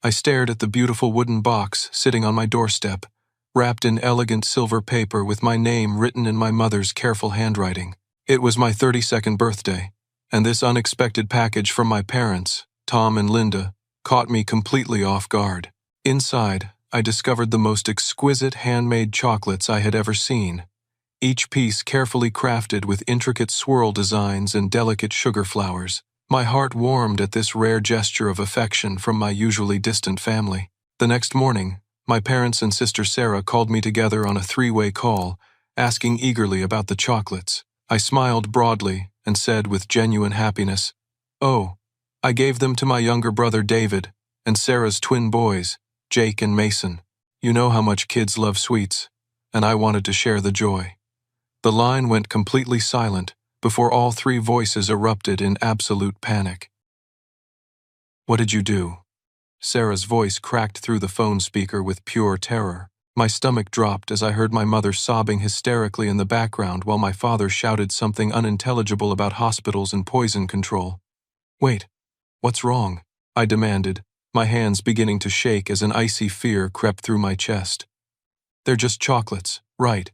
I stared at the beautiful wooden box sitting on my doorstep, wrapped in elegant silver paper with my name written in my mother's careful handwriting. It was my 32nd birthday, and this unexpected package from my parents, Tom and Linda, caught me completely off guard. Inside, I discovered the most exquisite handmade chocolates I had ever seen, each piece carefully crafted with intricate swirl designs and delicate sugar flowers. My heart warmed at this rare gesture of affection from my usually distant family. The next morning, my parents and sister Sarah called me together on a three-way call, asking eagerly about the chocolates. I smiled broadly and said with genuine happiness, "Oh, I gave them to my younger brother David and Sarah's twin boys, Jake and Mason. You know how much kids love sweets, and I wanted to share the joy." The line went completely silent before all three voices erupted in absolute panic. "What did you do?" Sarah's voice cracked through the phone speaker with pure terror. My stomach dropped as I heard my mother sobbing hysterically in the background while my father shouted something unintelligible about hospitals and poison control. "Wait, what's wrong?" I demanded, my hands beginning to shake as an icy fear crept through my chest. "They're just chocolates, right?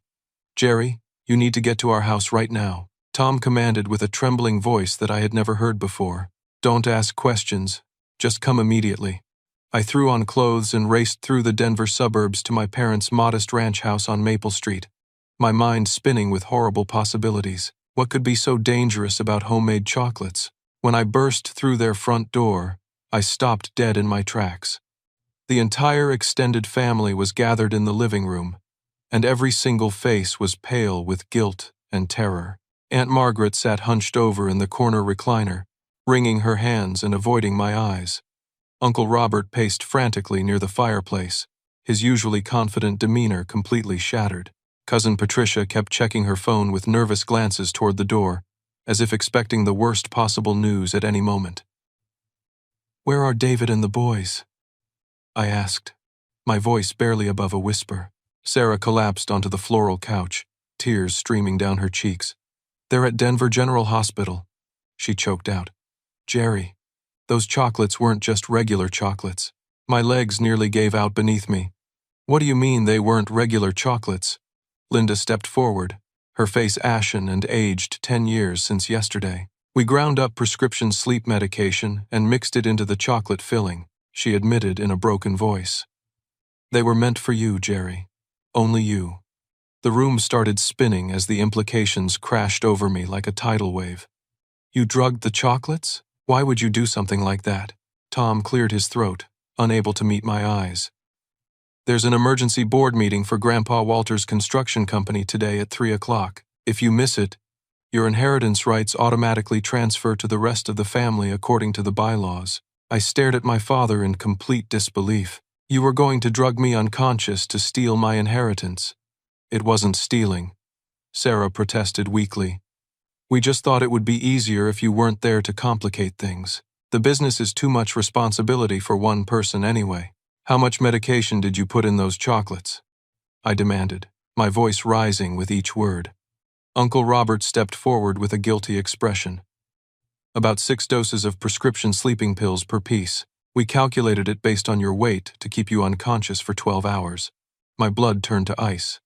Jerry, you need to get to our house right now," Tom commanded with a trembling voice that I had never heard before. "Don't ask questions, just come immediately." I threw on clothes and raced through the Denver suburbs to my parents' modest ranch house on Maple Street, my mind spinning with horrible possibilities. What could be so dangerous about homemade chocolates? When I burst through their front door, I stopped dead in my tracks. The entire extended family was gathered in the living room, and every single face was pale with guilt and terror. Aunt Margaret sat hunched over in the corner recliner, wringing her hands and avoiding my eyes. Uncle Robert paced frantically near the fireplace, his usually confident demeanor completely shattered. Cousin Patricia kept checking her phone with nervous glances toward the door, as if expecting the worst possible news at any moment. "Where are David and the boys?" I asked, my voice barely above a whisper. Sarah collapsed onto the floral couch, tears streaming down her cheeks. "They're at Denver General Hospital," she choked out. "Jerry, those chocolates weren't just regular chocolates." My legs nearly gave out beneath me. "What do you mean they weren't regular chocolates?" Linda stepped forward, her face ashen and aged 10 years since yesterday. "We ground up prescription sleep medication and mixed it into the chocolate filling," she admitted in a broken voice. "They were meant for you, Jerry. Only you." The room started spinning as the implications crashed over me like a tidal wave. "You drugged the chocolates? Why would you do something like that?" Tom cleared his throat, unable to meet my eyes. "There's an emergency board meeting for Grandpa Walter's construction company today at 3 o'clock. If you miss it, your inheritance rights automatically transfer to the rest of the family according to the bylaws." I stared at my father in complete disbelief. "You were going to drug me unconscious to steal my inheritance." "It wasn't stealing," Sarah protested weakly. "We just thought it would be easier if you weren't there to complicate things. The business is too much responsibility for one person anyway." "How much medication did you put in those chocolates?" I demanded, my voice rising with each word. Uncle Robert stepped forward with a guilty expression. "About 6 doses of prescription sleeping pills per piece. We calculated it based on your weight to keep you unconscious for 12 hours. My blood turned to ice.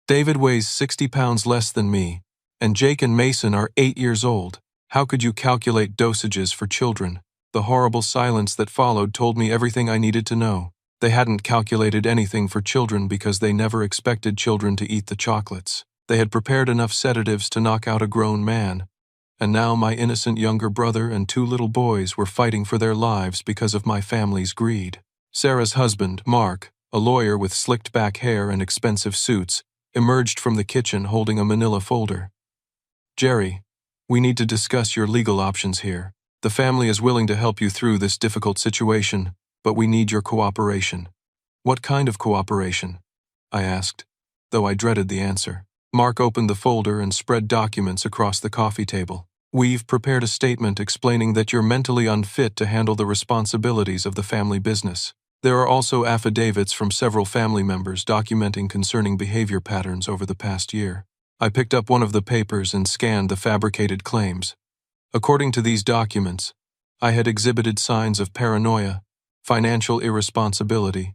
David weighs 60 pounds less than me, and Jake and Mason are 8 years old. How could you calculate dosages for children?" The horrible silence that followed told me everything I needed to know. They hadn't calculated anything for children because they never expected children to eat the chocolates. They had prepared enough sedatives to knock out a grown man, and now my innocent younger brother and 2 little boys were fighting for their lives because of my family's greed. Sarah's husband, Mark, a lawyer with slicked-back hair and expensive suits, emerged from the kitchen holding a manila folder. "Jerry, we need to discuss your legal options here. The family is willing to help you through this difficult situation, but we need your cooperation." "What kind of cooperation?" I asked, though I dreaded the answer. Mark opened the folder and spread documents across the coffee table. "We've prepared a statement explaining that you're mentally unfit to handle the responsibilities of the family business. There are also affidavits from several family members documenting concerning behavior patterns over the past year." I picked up one of the papers and scanned the fabricated claims. According to these documents, I had exhibited signs of paranoia, financial irresponsibility,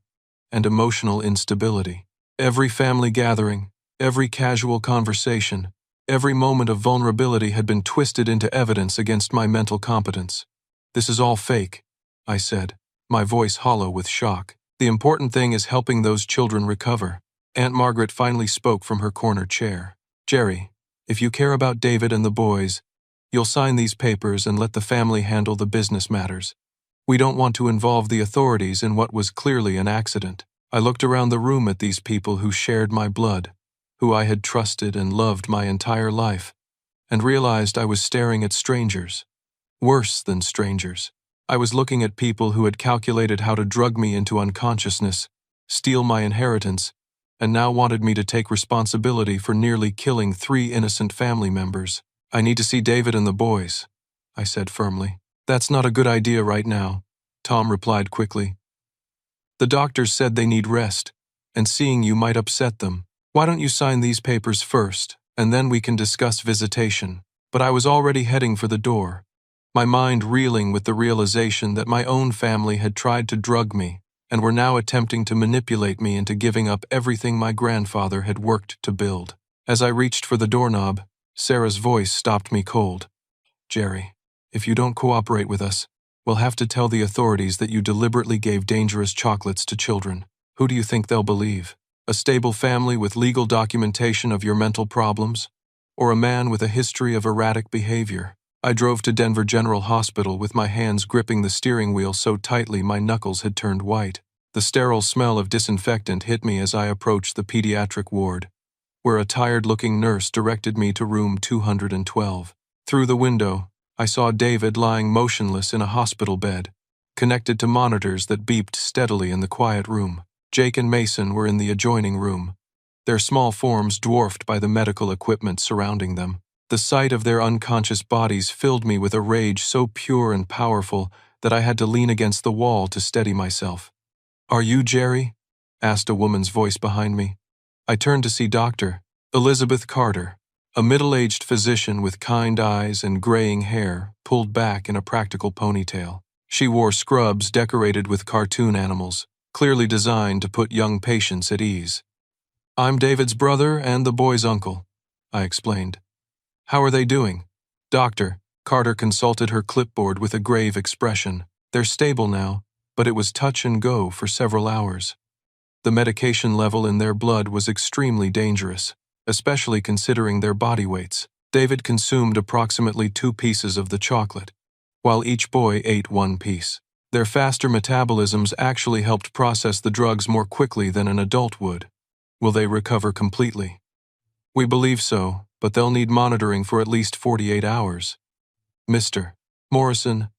and emotional instability. Every family gathering, every casual conversation, every moment of vulnerability had been twisted into evidence against my mental competence. "This is all fake," I said, my voice hollow with shock. "The important thing is helping those children recover." Aunt Margaret finally spoke from her corner chair. "Jerry, if you care about David and the boys, you'll sign these papers and let the family handle the business matters. We don't want to involve the authorities in what was clearly an accident." I looked around the room at these people who shared my blood, who I had trusted and loved my entire life, and realized I was staring at strangers. Worse than strangers. I was looking at people who had calculated how to drug me into unconsciousness, steal my inheritance, and now wanted me to take responsibility for nearly killing 3 innocent family members. "I need to see David and the boys," I said firmly. "That's not a good idea right now," Tom replied quickly. "The doctors said they need rest, and seeing you might upset them. Why don't you sign these papers first, and then we can discuss visitation?" But I was already heading for the door, my mind reeling with the realization that my own family had tried to drug me and were now attempting to manipulate me into giving up everything my grandfather had worked to build. As I reached for the doorknob, Sarah's voice stopped me cold. "Jerry, if you don't cooperate with us, we'll have to tell the authorities that you deliberately gave dangerous chocolates to children. Who do you think they'll believe? A stable family with legal documentation of your mental problems? Or a man with a history of erratic behavior?" I drove to Denver General Hospital with my hands gripping the steering wheel so tightly my knuckles had turned white. The sterile smell of disinfectant hit me as I approached the pediatric ward, where a tired-looking nurse directed me to room 212. Through the window, I saw David lying motionless in a hospital bed, connected to monitors that beeped steadily in the quiet room. Jake and Mason were in the adjoining room, their small forms dwarfed by the medical equipment surrounding them. The sight of their unconscious bodies filled me with a rage so pure and powerful that I had to lean against the wall to steady myself. "Are you Jerry?" asked a woman's voice behind me. I turned to see Dr. Elizabeth Carter, a middle-aged physician with kind eyes and graying hair pulled back in a practical ponytail. She wore scrubs decorated with cartoon animals, clearly designed to put young patients at ease. "I'm David's brother and the boy's uncle," I explained. "How are they doing?" Dr. Carter consulted her clipboard with a grave expression. "They're stable now, but it was touch and go for several hours. The medication level in their blood was extremely dangerous, especially considering their body weights. David consumed approximately 2 pieces of the chocolate, while each boy ate 1 piece. Their faster metabolisms actually helped process the drugs more quickly than an adult would. Will they recover completely?" "We believe so, but they'll need monitoring for at least 48 hours. Mr. Morrison,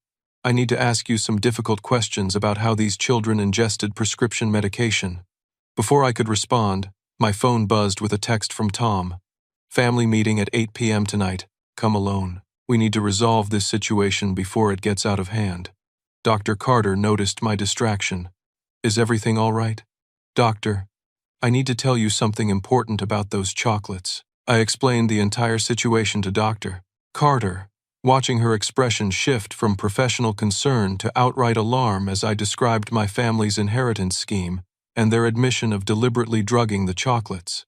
I need to ask you some difficult questions about how these children ingested prescription medication." Before I could respond, my phone buzzed with a text from Tom. "Family meeting at 8 p.m. tonight. Come alone. We need to resolve this situation before it gets out of hand." Dr. Carter noticed my distraction. "Is everything all right?" "Doctor, I need to tell you something important about those chocolates." I explained the entire situation to Dr. Carter, watching her expression shift from professional concern to outright alarm as I described my family's inheritance scheme and their admission of deliberately drugging the chocolates.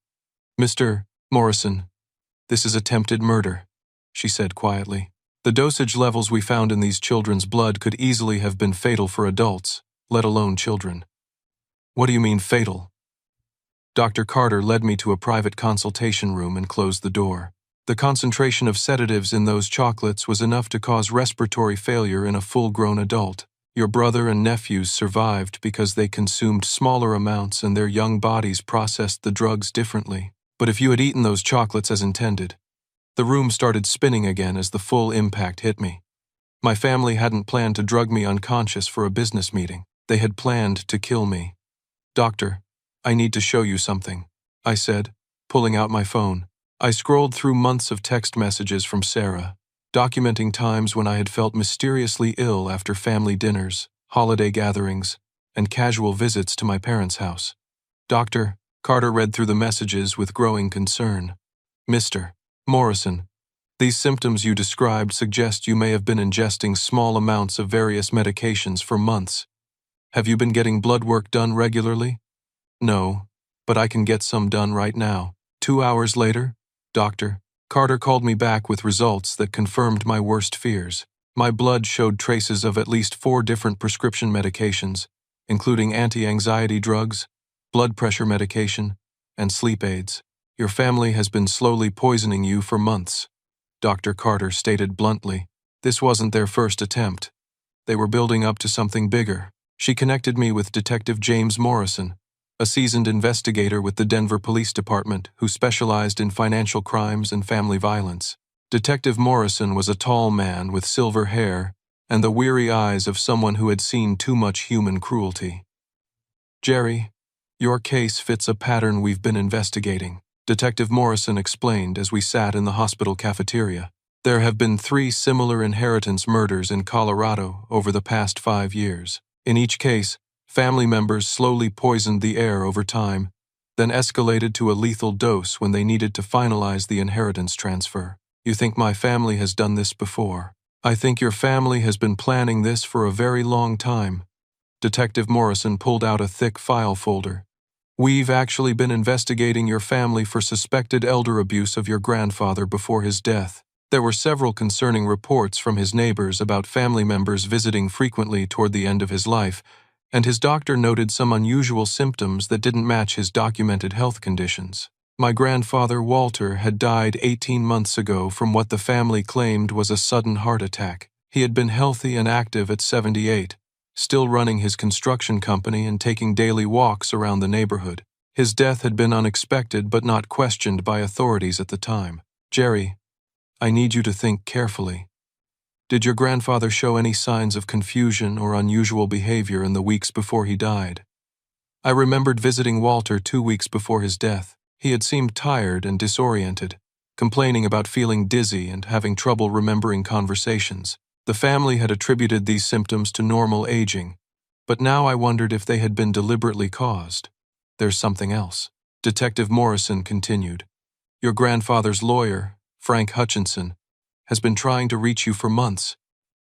"Mr. Morrison, this is attempted murder," she said quietly. "The dosage levels we found in these children's blood could easily have been fatal for adults, let alone children." "What do you mean fatal?" Dr. Carter led me to a private consultation room and closed the door. "The concentration of sedatives in those chocolates was enough to cause respiratory failure in a full-grown adult. Your brother and nephews survived because they consumed smaller amounts and their young bodies processed the drugs differently. But if you had eaten those chocolates as intended..." The room started spinning again as the full impact hit me. My family hadn't planned to drug me unconscious for a business meeting. They had planned to kill me. "Doctor, I need to show you something," I said, pulling out my phone. I scrolled through months of text messages from Sarah, documenting times when I had felt mysteriously ill after family dinners, holiday gatherings, and casual visits to my parents' house. Dr. Carter read through the messages with growing concern. "Mr. Morrison, these symptoms you described suggest you may have been ingesting small amounts of various medications for months. Have you been getting blood work done regularly? No, but I can get some done right now. 2 hours later, Dr. Carter called me back with results that confirmed my worst fears. My blood showed traces of at least 4 different prescription medications, including anti-anxiety drugs, blood pressure medication, and sleep aids. Your family has been slowly poisoning you for months, Dr. Carter stated bluntly. This wasn't their first attempt. They were building up to something bigger. She connected me with Detective James Morrison, a seasoned investigator with the Denver Police Department who specialized in financial crimes and family violence. Detective Morrison was a tall man with silver hair and the weary eyes of someone who had seen too much human cruelty. Jerry, your case fits a pattern we've been investigating, Detective Morrison explained as we sat in the hospital cafeteria. There have been 3 similar inheritance murders in Colorado over the past 5 years. In each case, family members slowly poisoned the heir over time, then escalated to a lethal dose when they needed to finalize the inheritance transfer. You think my family has done this before? I think your family has been planning this for a very long time. Detective Morrison pulled out a thick file folder. We've actually been investigating your family for suspected elder abuse of your grandfather before his death. There were several concerning reports from his neighbors about family members visiting frequently toward the end of his life, and his doctor noted some unusual symptoms that didn't match his documented health conditions. My grandfather, Walter, had died 18 months ago from what the family claimed was a sudden heart attack. He had been healthy and active at 78, still running his construction company and taking daily walks around the neighborhood. His death had been unexpected but not questioned by authorities at the time. Jerry, I need you to think carefully. Did your grandfather show any signs of confusion or unusual behavior in the weeks before he died? I remembered visiting Walter 2 weeks before his death. He had seemed tired and disoriented, complaining about feeling dizzy and having trouble remembering conversations. The family had attributed these symptoms to normal aging, but now I wondered if they had been deliberately caused. There's something else. Detective Morrison continued. Your grandfather's lawyer, Frank Hutchinson, has been trying to reach you for months.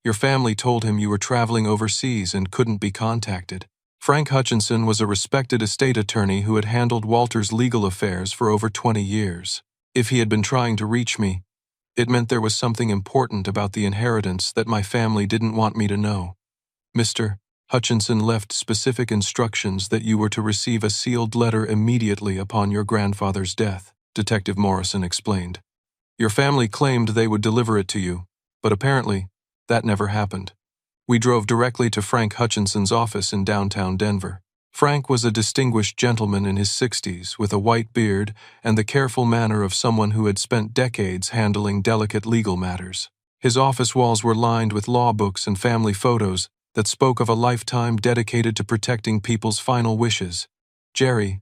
Your family told him you were traveling overseas and couldn't be contacted. Frank Hutchinson was a respected estate attorney who had handled Walter's legal affairs for over 20 years. If he had been trying to reach me, it meant there was something important about the inheritance that my family didn't want me to know. Mr. Hutchinson left specific instructions that you were to receive a sealed letter immediately upon your grandfather's death, Detective Morrison explained. Your family claimed they would deliver it to you, but apparently, that never happened. We drove directly to Frank Hutchinson's office in downtown Denver. Frank was a distinguished gentleman in his 60s with a white beard and the careful manner of someone who had spent decades handling delicate legal matters. His office walls were lined with law books and family photos that spoke of a lifetime dedicated to protecting people's final wishes. Jerry,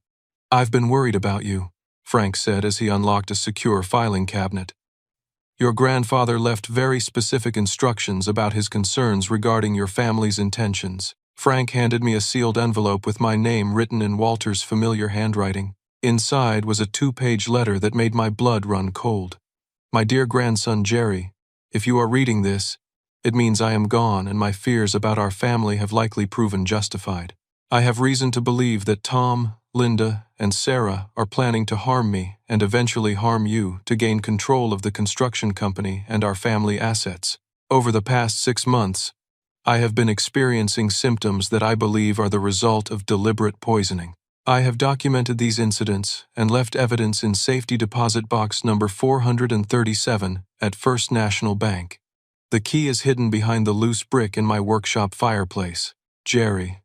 I've been worried about you, Frank said as he unlocked a secure filing cabinet. Your grandfather left very specific instructions about his concerns regarding your family's intentions. Frank handed me a sealed envelope with my name written in Walter's familiar handwriting. Inside was a 2-page letter that made my blood run cold. My dear grandson Jerry, if you are reading this, it means I am gone and my fears about our family have likely proven justified. I have reason to believe that Tom, Linda, and Sarah are planning to harm me and eventually harm you to gain control of the construction company and our family assets. Over the past 6 months, I have been experiencing symptoms that I believe are the result of deliberate poisoning. I have documented these incidents and left evidence in safety deposit box number 437 at First National Bank. The key is hidden behind the loose brick in my workshop fireplace. Jerry,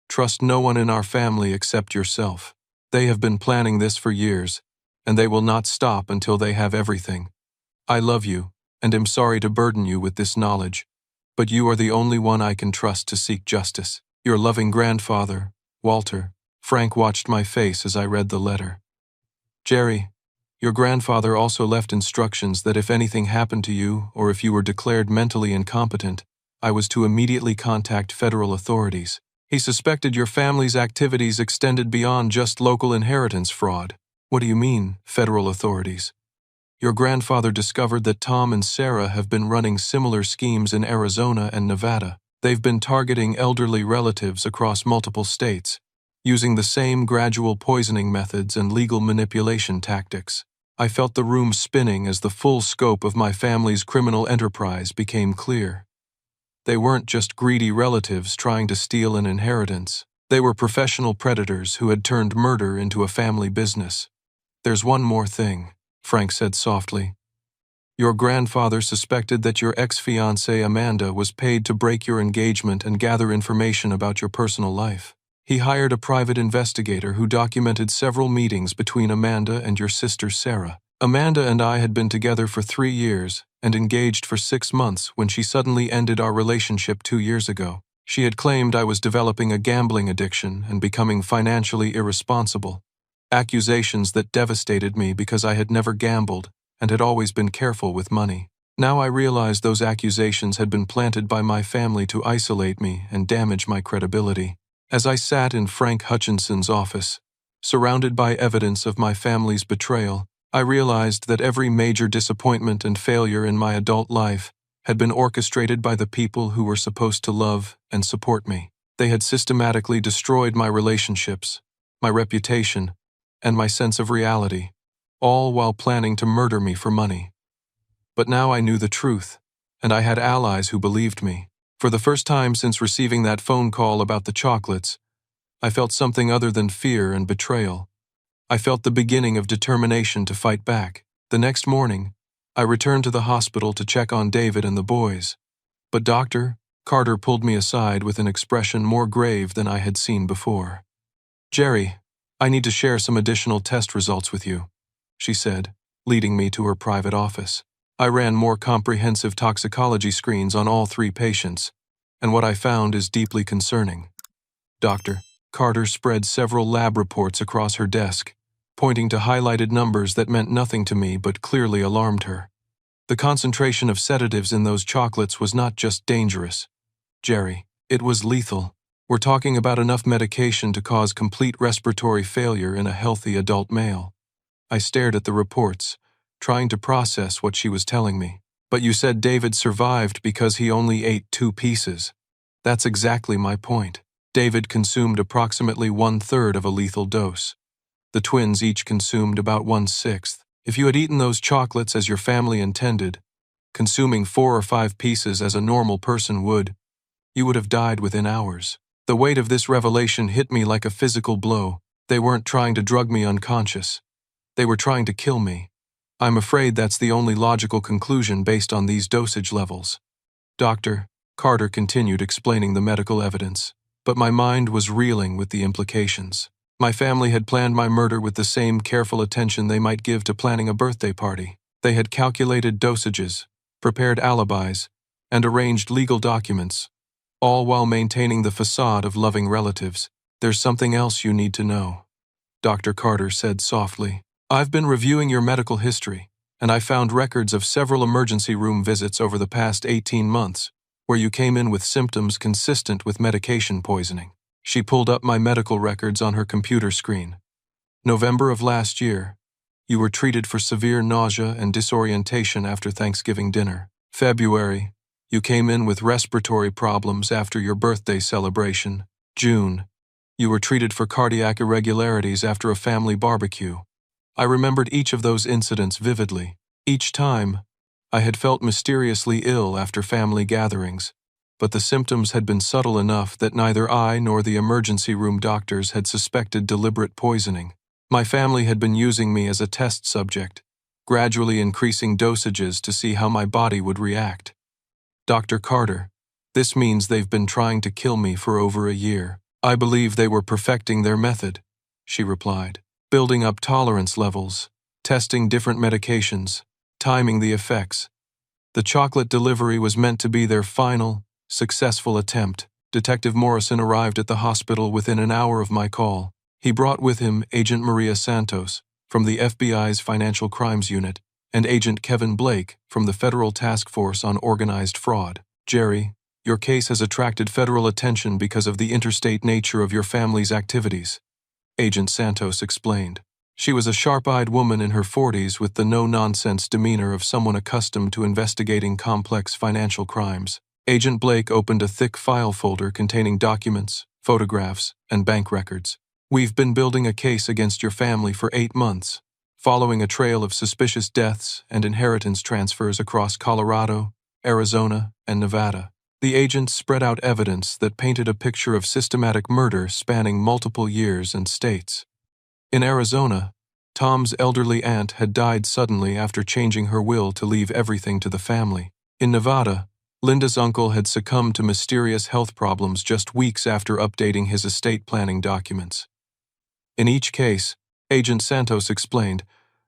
trust no one in our family except yourself. They have been planning this for years, and they will not stop until they have everything. I love you, and am sorry to burden you with this knowledge, but you are the only one I can trust to seek justice. Your loving grandfather, Walter. Frank watched my face as I read the letter. Jerry, your grandfather also left instructions that if anything happened to you or if you were declared mentally incompetent, I was to immediately contact federal authorities. He suspected your family's activities extended beyond just local inheritance fraud. What do you mean, federal authorities? Your grandfather discovered that Tom and Sarah have been running similar schemes in Arizona and Nevada. They've been targeting elderly relatives across multiple states, using the same gradual poisoning methods and legal manipulation tactics. I felt the room spinning as the full scope of my family's criminal enterprise became clear. They weren't just greedy relatives trying to steal an inheritance. They were professional predators who had turned murder into a family business. "There's one more thing," Frank said softly. "Your grandfather suspected that your ex-fiancée Amanda was paid to break your engagement and gather information about your personal life. He hired a private investigator who documented several meetings between Amanda and your sister Sarah. Amanda and I had been together for 3 years and engaged for 6 months when she suddenly ended our relationship 2 years ago. She had claimed I was developing a gambling addiction and becoming financially irresponsible, accusations that devastated me because I had never gambled and had always been careful with money. Now I realized those accusations had been planted by my family to isolate me and damage my credibility. As I sat in Frank Hutchinson's office, surrounded by evidence of my family's betrayal, I realized that every major disappointment and failure in my adult life had been orchestrated by the people who were supposed to love and support me. They had systematically destroyed my relationships, my reputation, and my sense of reality, all while planning to murder me for money. But now I knew the truth, and I had allies who believed me. For the first time since receiving that phone call about the chocolates, I felt something other than fear and betrayal. I felt the beginning of determination to fight back. The next morning, I returned to the hospital to check on David and the boys. But Dr. Carter pulled me aside with an expression more grave than I had seen before. "Jerry, I need to share some additional test results with you," she said, leading me to her private office. I ran more comprehensive toxicology screens on all 3 patients, and what I found is deeply concerning. Dr. Carter spread several lab reports across her desk, pointing to highlighted numbers that meant nothing to me but clearly alarmed her. The concentration of sedatives in those chocolates was not just dangerous, Jerry, it was lethal. We're talking about enough medication to cause complete respiratory failure in a healthy adult male. I stared at the reports, trying to process what she was telling me. "But you said David survived because he only ate 2 pieces. That's exactly my point. David consumed approximately 1/3 of a lethal dose. The twins each consumed about 1/6. If you had eaten those chocolates as your family intended, consuming 4 or 5 pieces as a normal person would, you would have died within hours." The weight of this revelation hit me like a physical blow. They weren't trying to drug me unconscious. They were trying to kill me. I'm afraid that's the only logical conclusion based on these dosage levels. Dr. Carter continued explaining the medical evidence, but my mind was reeling with the implications. My family had planned my murder with the same careful attention they might give to planning a birthday party. They had calculated dosages, prepared alibis, and arranged legal documents, all while maintaining the facade of loving relatives. "There's something else you need to know," Dr. Carter said softly. "I've been reviewing your medical history, and I found records of several emergency room visits over the past 18 months, where you came in with symptoms consistent with medication poisoning." She pulled up my medical records on her computer screen. "November of last year, you were treated for severe nausea and disorientation after Thanksgiving dinner. February, you came in with respiratory problems after your birthday celebration. June, you were treated for cardiac irregularities after a family barbecue." I remembered each of those incidents vividly. Each time, I had felt mysteriously ill after family gatherings, but the symptoms had been subtle enough that neither I nor the emergency room doctors had suspected deliberate poisoning. My family had been using me as a test subject, gradually increasing dosages to see how my body would react. "Dr. Carter, this means they've been trying to kill me for over a year." "I believe they were perfecting their method," she replied, "building up tolerance levels, testing different medications, timing the effects. The chocolate delivery was meant to be their final, successful attempt." Detective Morrison arrived at the hospital within an hour of my call. He brought with him Agent Maria Santos from the FBI's Financial Crimes Unit and Agent Kevin Blake from the Federal Task Force on Organized Fraud. "Jerry, your case has attracted federal attention because of the interstate nature of your family's activities," Agent Santos explained. She was a sharp-eyed woman in her 40s with the no-nonsense demeanor of someone accustomed to investigating complex financial crimes. Agent Blake opened a thick file folder containing documents, photographs, and bank records. We've been building a case against your family for 8 months, following a trail of suspicious deaths and inheritance transfers across Colorado, Arizona, and Nevada. The agents spread out evidence that painted a picture of systematic murder spanning multiple years and states. In Arizona, Tom's elderly aunt had died suddenly after changing her will to leave everything to the family. In Nevada, Linda's uncle had succumbed to mysterious health problems just weeks after updating his estate planning documents. In each case, Agent Santos explained,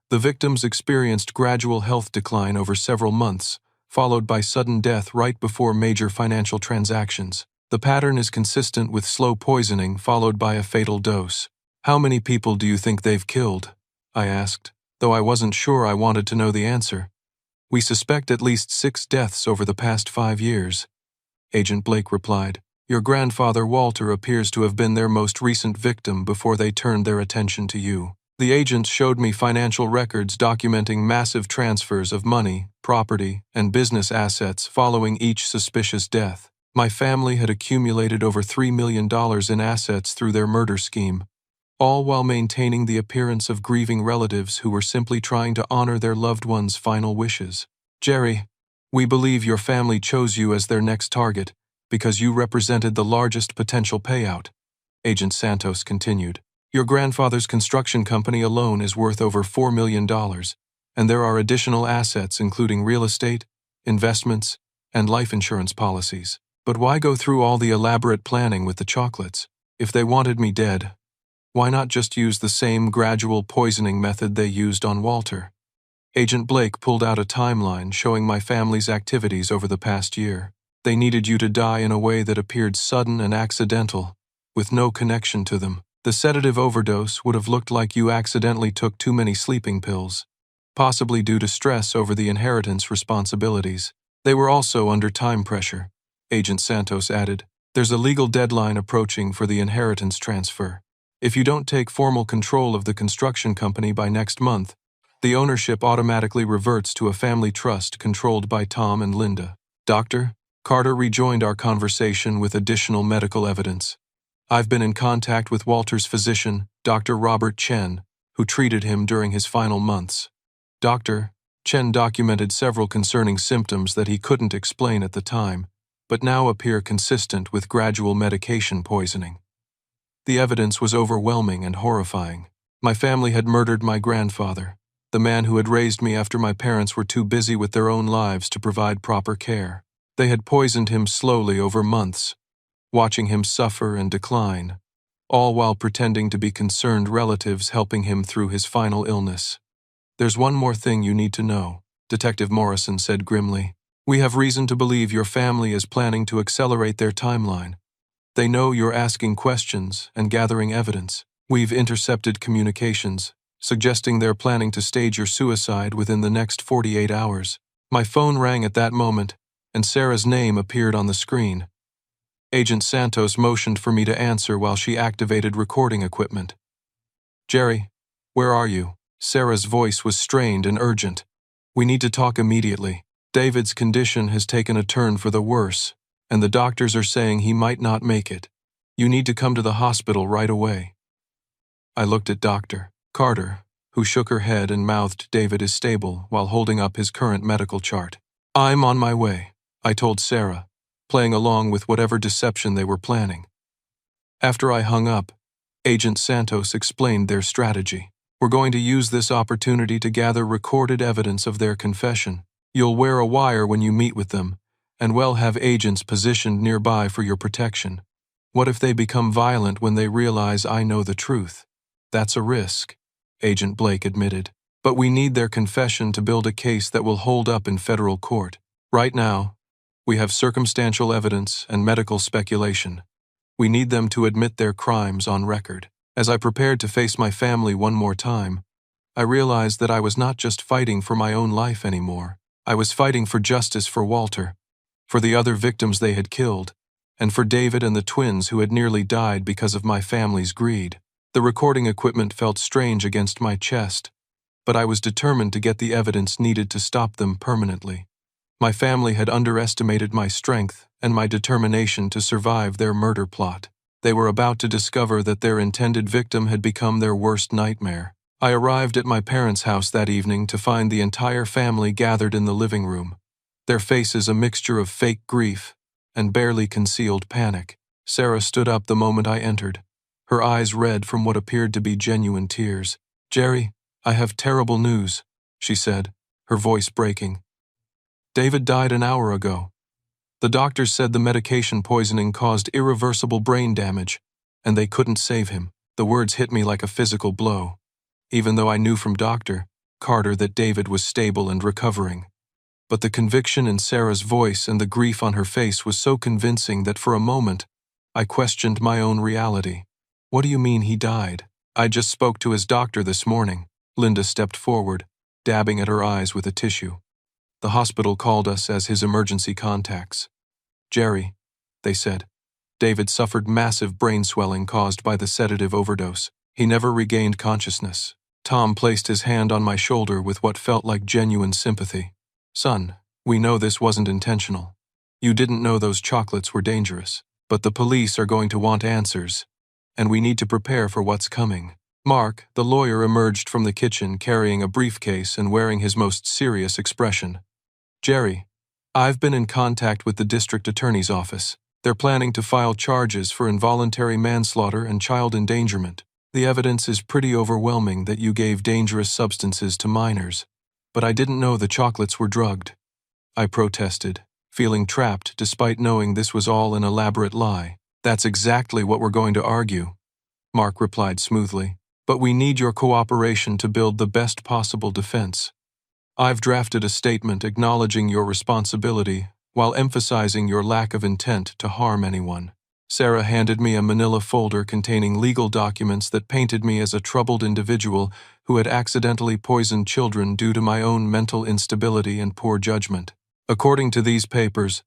the victims experienced gradual health decline over several months, followed by sudden death right before major financial transactions. The pattern is consistent with slow poisoning followed by a fatal dose. How many people do you think they've killed? I asked, though I wasn't sure I wanted to know the answer. We suspect at least 6 deaths over the past 5 years. Agent Blake replied, your grandfather Walter appears to have been their most recent victim before they turned their attention to you. The agents showed me financial records documenting massive transfers of money, property, and business assets following each suspicious death. My family had accumulated over $3 million in assets through their murder scheme, all while maintaining the appearance of grieving relatives who were simply trying to honor their loved ones' final wishes. Jerry, we believe your family chose you as their next target because you represented the largest potential payout. Agent Santos continued. Your grandfather's construction company alone is worth over $4 million, and there are additional assets including real estate, investments, and life insurance policies. But why go through all the elaborate planning with the chocolates? If they wanted me dead, why not just use the same gradual poisoning method they used on Walter? Agent Blake pulled out a timeline showing my family's activities over the past year. They needed you to die in a way that appeared sudden and accidental, with no connection to them. The sedative overdose would have looked like you accidentally took too many sleeping pills, possibly due to stress over the inheritance responsibilities. They were also under time pressure, Agent Santos added. There's a legal deadline approaching for the inheritance transfer. If you don't take formal control of the construction company by next month, the ownership automatically reverts to a family trust controlled by Tom and Linda. Dr. Carter rejoined our conversation with additional medical evidence. I've been in contact with Walter's physician, Dr. Robert Chen, who treated him during his final months. Dr. Chen documented several concerning symptoms that he couldn't explain at the time, but now appear consistent with gradual medication poisoning. The evidence was overwhelming and horrifying. My family had murdered my grandfather, the man who had raised me after my parents were too busy with their own lives to provide proper care. They had poisoned him slowly over months, watching him suffer and decline, all while pretending to be concerned relatives helping him through his final illness. There's one more thing you need to know, Detective Morrison said grimly. We have reason to believe your family is planning to accelerate their timeline. They know you're asking questions and gathering evidence. We've intercepted communications, suggesting they're planning to stage your suicide within the next 48 hours. My phone rang at that moment, and Sarah's name appeared on the screen. Agent Santos motioned for me to answer while she activated recording equipment. Jerry, where are you? Sarah's voice was strained and urgent. We need to talk immediately. David's condition has taken a turn for the worse, and the doctors are saying he might not make it. You need to come to the hospital right away. I looked at Dr. Carter, who shook her head and mouthed David is stable while holding up his current medical chart. I'm on my way, I told Sarah, playing along with whatever deception they were planning. After I hung up, Agent Santos explained their strategy. We're going to use this opportunity to gather recorded evidence of their confession. You'll wear a wire when you meet with them, and we'll have agents positioned nearby for your protection. What if they become violent when they realize I know the truth? That's a risk, Agent Blake admitted. But we need their confession to build a case that will hold up in federal court. Right now, we have circumstantial evidence and medical speculation. We need them to admit their crimes on record. As I prepared to face my family one more time, I realized that I was not just fighting for my own life anymore. I was fighting for justice for Walter, for the other victims they had killed, and for David and the twins who had nearly died because of my family's greed. The recording equipment felt strange against my chest, but I was determined to get the evidence needed to stop them permanently. My family had underestimated my strength and my determination to survive their murder plot. They were about to discover that their intended victim had become their worst nightmare. I arrived at my parents' house that evening to find the entire family gathered in the living room, their faces a mixture of fake grief and barely concealed panic. Sarah stood up the moment I entered, her eyes red from what appeared to be genuine tears. "Jerry, I have terrible news," she said, her voice breaking. "David died an hour ago. The doctors said the medication poisoning caused irreversible brain damage, and they couldn't save him." The words hit me like a physical blow, even though I knew from Dr. Carter that David was stable and recovering. But the conviction in Sarah's voice and the grief on her face was so convincing that for a moment, I questioned my own reality. "What do you mean he died?" "I just spoke to his doctor this morning." Linda stepped forward, dabbing at her eyes with a tissue. "The hospital called us as his emergency contacts. Jerry," they said, "David suffered massive brain swelling caused by the sedative overdose. He never regained consciousness." Tom placed his hand on my shoulder with what felt like genuine sympathy. "Son, we know this wasn't intentional. You didn't know those chocolates were dangerous. But the police are going to want answers, and we need to prepare for what's coming." Mark, the lawyer, emerged from the kitchen carrying a briefcase and wearing his most serious expression. "Jerry, I've been in contact with the district attorney's office. They're planning to file charges for involuntary manslaughter and child endangerment. The evidence is pretty overwhelming that you gave dangerous substances to minors, but I didn't know the chocolates were drugged." I protested, feeling trapped despite knowing this was all an elaborate lie. "That's exactly what we're going to argue," Mark replied smoothly. "But we need your cooperation to build the best possible defense. I've drafted a statement acknowledging your responsibility while emphasizing your lack of intent to harm anyone." Sarah handed me a manila folder containing legal documents that painted me as a troubled individual who had accidentally poisoned children due to my own mental instability and poor judgment. According to these papers,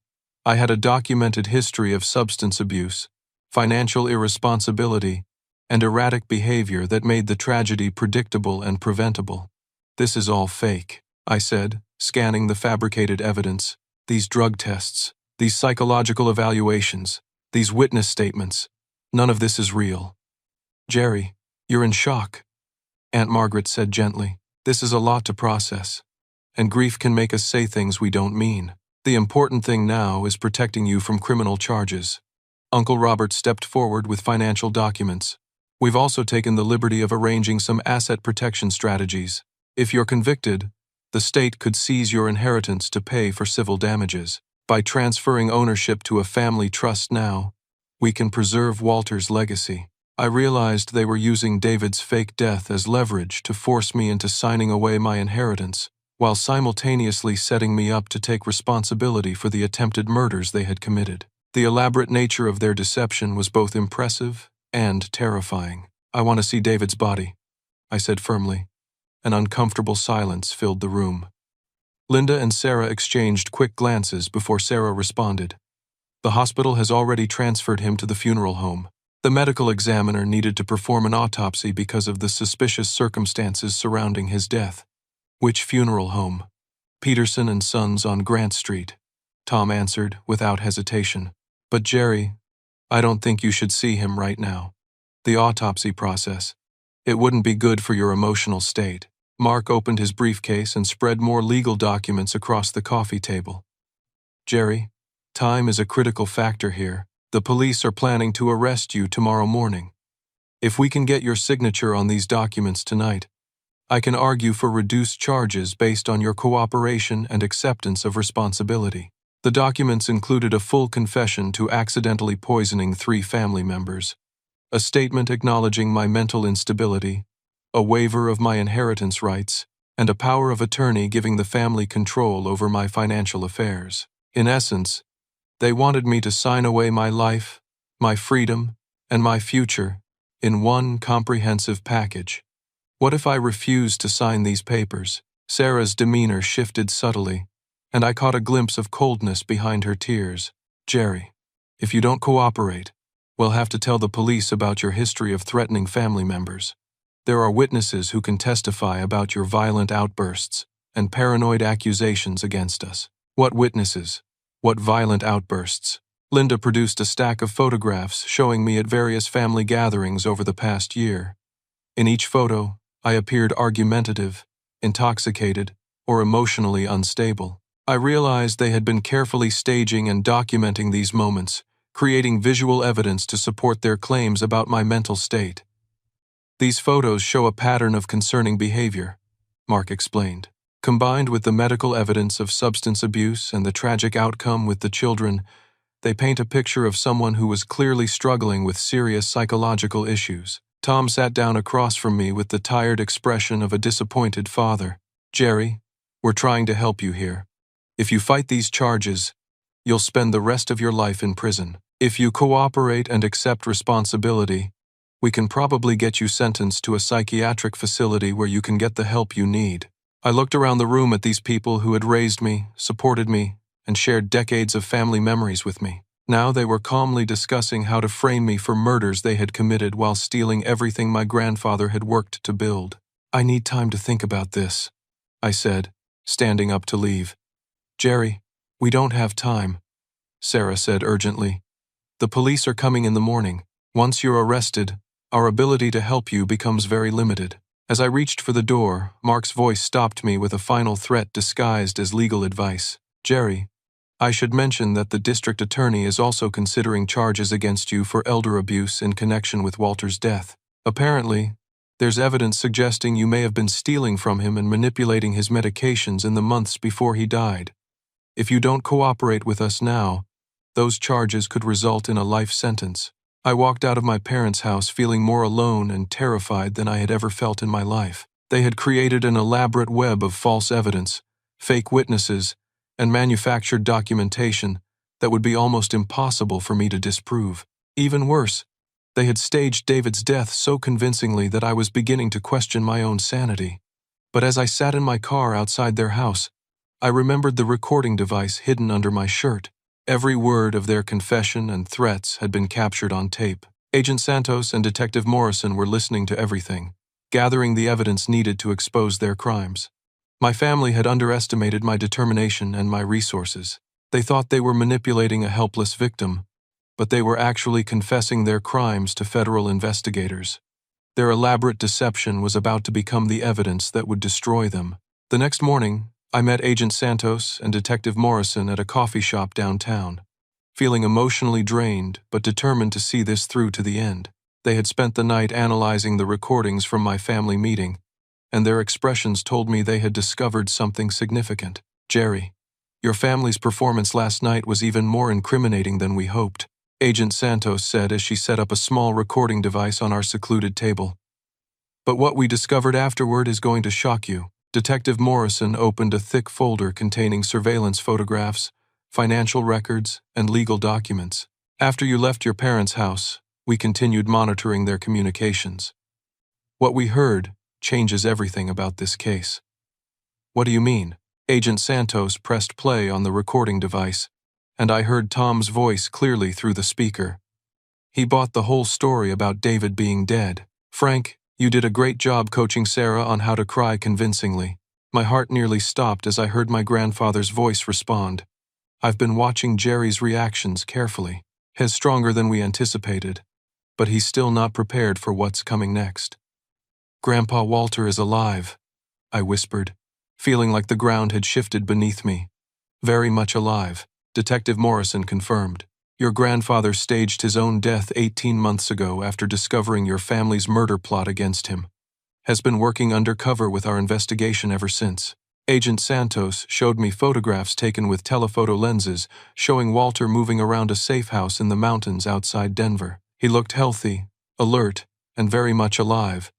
I had a documented history of substance abuse, financial irresponsibility, and erratic behavior that made the tragedy predictable and preventable. "This is all fake," I said, scanning the fabricated evidence. "These drug tests, these psychological evaluations, these witness statements, none of this is real." "Jerry, you're in shock," Aunt Margaret said gently. "This is a lot to process, and grief can make us say things we don't mean. The important thing now is protecting you from criminal charges." Uncle Robert stepped forward with financial documents. "We've also taken the liberty of arranging some asset protection strategies. If you're convicted, the state could seize your inheritance to pay for civil damages. By transferring ownership to a family trust now, we can preserve Walter's legacy." I realized they were using David's fake death as leverage to force me into signing away my inheritance, while simultaneously setting me up to take responsibility for the attempted murders they had committed. The elaborate nature of their deception was both impressive and terrifying. "I want to see David's body," I said firmly. An uncomfortable silence filled the room. Linda and Sarah exchanged quick glances before Sarah responded. "The hospital has already transferred him to the funeral home. The medical examiner needed to perform an autopsy because of the suspicious circumstances surrounding his death." "Which funeral home?" "Peterson and Sons on Grant Street," Tom answered without hesitation. "But Jerry, I don't think you should see him right now. The autopsy process. It wouldn't be good for your emotional state." Mark opened his briefcase and spread more legal documents across the coffee table. "Jerry, time is a critical factor here. The police are planning to arrest you tomorrow morning. If we can get your signature on these documents tonight, I can argue for reduced charges based on your cooperation and acceptance of responsibility." The documents included a full confession to accidentally poisoning 3 family members, a statement acknowledging my mental instability, a waiver of my inheritance rights, and a power of attorney giving the family control over my financial affairs. In essence, they wanted me to sign away my life, my freedom, and my future in one comprehensive package. What if I refused to sign these papers? Sarah's demeanor shifted subtly, and I caught a glimpse of coldness behind her tears. "Jerry, if you don't cooperate, we'll have to tell the police about your history of threatening family members. There are witnesses who can testify about your violent outbursts and paranoid accusations against us." What witnesses? What violent outbursts? Linda produced a stack of photographs showing me at various family gatherings over the past year. In each photo, I appeared argumentative, intoxicated, or emotionally unstable. I realized they had been carefully staging and documenting these moments, creating visual evidence to support their claims about my mental state. These photos show a pattern of concerning behavior, Mark explained. Combined with the medical evidence of substance abuse and the tragic outcome with the children, they paint a picture of someone who was clearly struggling with serious psychological issues. Tom sat down across from me with the tired expression of a disappointed father. Jerry, we're trying to help you here. If you fight these charges, you'll spend the rest of your life in prison. If you cooperate and accept responsibility, we can probably get you sentenced to a psychiatric facility where you can get the help you need. I looked around the room at these people who had raised me, supported me, and shared decades of family memories with me. Now they were calmly discussing how to frame me for murders they had committed while stealing everything my grandfather had worked to build. I need time to think about this, I said, standing up to leave. Jerry, we don't have time, Sarah said urgently. The police are coming in the morning. Once you're arrested, our ability to help you becomes very limited. As I reached for the door, Mark's voice stopped me with a final threat disguised as legal advice. Jerry, I should mention that the district attorney is also considering charges against you for elder abuse in connection with Walter's death. Apparently, there's evidence suggesting you may have been stealing from him and manipulating his medications in the months before he died. If you don't cooperate with us now, those charges could result in a life sentence. I walked out of my parents' house feeling more alone and terrified than I had ever felt in my life. They had created an elaborate web of false evidence, fake witnesses, and manufactured documentation that would be almost impossible for me to disprove. Even worse, they had staged David's death so convincingly that I was beginning to question my own sanity. But as I sat in my car outside their house, I remembered the recording device hidden under my shirt. Every word of their confession and threats had been captured on tape. Agent Santos and Detective Morrison were listening to everything, gathering the evidence needed to expose their crimes. My family had underestimated my determination and my resources. They thought they were manipulating a helpless victim, but they were actually confessing their crimes to federal investigators. Their elaborate deception was about to become the evidence that would destroy them. The next morning, I met Agent Santos and Detective Morrison at a coffee shop downtown, feeling emotionally drained but determined to see this through to the end. They had spent the night analyzing the recordings from my family meeting, and their expressions told me they had discovered something significant. Jerry, your family's performance last night was even more incriminating than we hoped, Agent Santos said as she set up a small recording device on our secluded table. But what we discovered afterward is going to shock you. Detective Morrison opened a thick folder containing surveillance photographs, financial records, and legal documents. After you left your parents' house, we continued monitoring their communications. What we heard changes everything about this case. What do you mean? Agent Santos pressed play on the recording device, and I heard Tom's voice clearly through the speaker. He bought the whole story about David being dead. Frank, you did a great job coaching Sarah on how to cry convincingly. My heart nearly stopped as I heard my grandfather's voice respond. I've been watching Jerry's reactions carefully. He's stronger than we anticipated, but he's still not prepared for what's coming next. Grandpa Walter is alive, I whispered, feeling like the ground had shifted beneath me. Very much alive, Detective Morrison confirmed. Your grandfather staged his own death 18 months ago after discovering your family's murder plot against him. Has been working undercover with our investigation ever since. Agent Santos showed me photographs taken with telephoto lenses showing Walter moving around a safe house in the mountains outside Denver. He looked healthy, alert, and very much alive,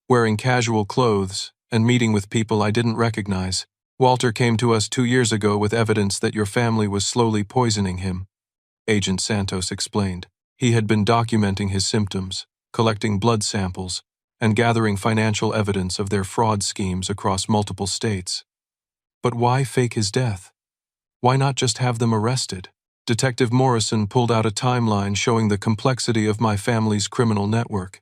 wearing casual clothes and meeting with people I didn't recognize. Walter came to us 2 years ago with evidence that your family was slowly poisoning him, Agent Santos explained. He had been documenting his symptoms, collecting blood samples, and gathering financial evidence of their fraud schemes across multiple states. But why fake his death? Why not just have them arrested? Detective Morrison pulled out a timeline showing the complexity of my family's criminal network.